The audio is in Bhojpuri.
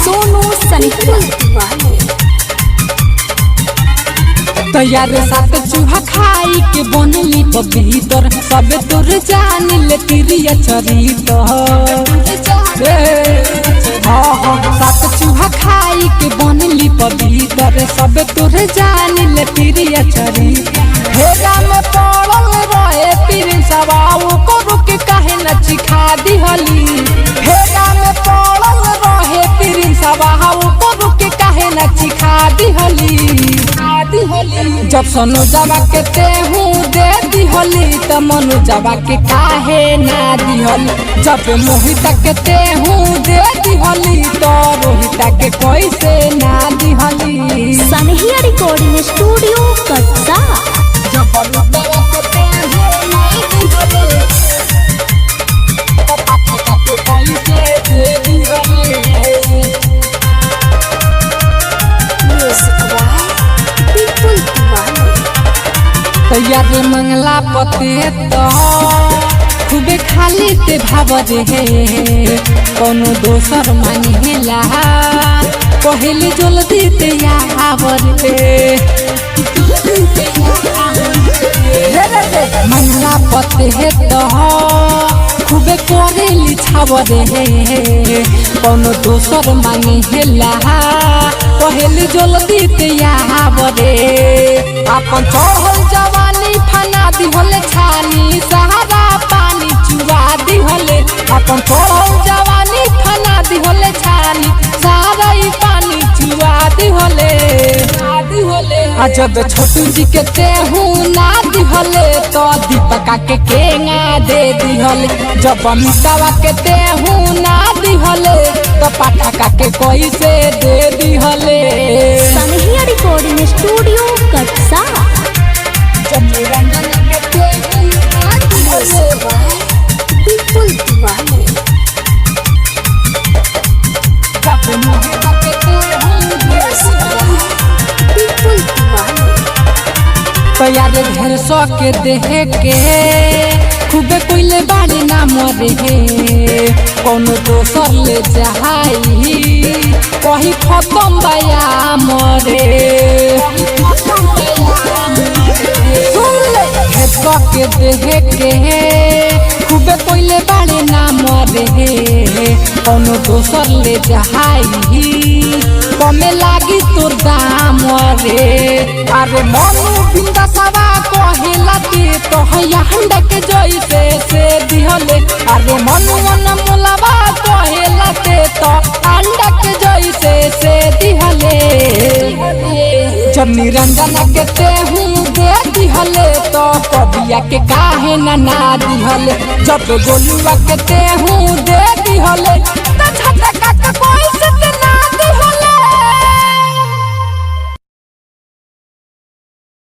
सोनू तैयार साथ चूहा खाई के बनली पवित्र सब तोर जान ले तिरिया चरित साथ चूहा खाई के बनली पवित्र सब तोर जान ले तिरिया चरित हेरा में पड़ल रहे पीर सवाओ करू के काहे न चिखा दिहली हेरा में पड़ल रहे पीर सवाओ करू के काहे न चिखा दिहली जब सोनू जावा के तेहू दे दिहली त मनु जावा के काहे ना दिहली जब मोहिता के तेहू दे दिहली तो रोहिता के कैसे ना दिहली। सनहिया रिकॉर्डिंग स्टूडियो कटसा। जब मोहिता के तेहू ना दिहली तो पापा के कैसे दे दिहली। तैयार मंगला पते तो खूबे खाली ते भाव रे कोनो दोसर मांगेला पहले जल्दी ते आवर रे मंगला पते तो खूबे करेली छाव रे कोनो दोसर मांगेला पहले जल्दी ते आवर रे अपन चढ़ल जवानी फना दिहले छानी सहारा पानी चुआ दिहले अपन चढ़ल जवानी फना दिहले छानी सहारा पानी चुआ दिहले जब छोटू जी के तेहू ना दिहले तो दीपका के केंगा दे दिहले जब अमितावा के तेहू ना दिहले तो पाठका के कैसे दे दिहले। सनहिया रिकॉर्डिंग स्टूडियो कटसा। तैयार ढेर सौ के देह के खूबे कोइले बाड़ी ना मरे कोनो दोसर ले जाई कहीं खत्म बया मरे के देह के खूबे कोइले बाड़ी ना मरे कोनो दोसर ले जाई कमे लागी तोर दाम रे अरे मनु बिंदा सवा कहेला दे तो हैया हंडा के जैसे से दिहले अरे मनु मन मुलावा कहेला दे तो अंडा के जैसे से दिहले जब निरंजन के तेहू दे दिहले तो कबिया के काहे ना दिहले जब गोलुआ के तेहू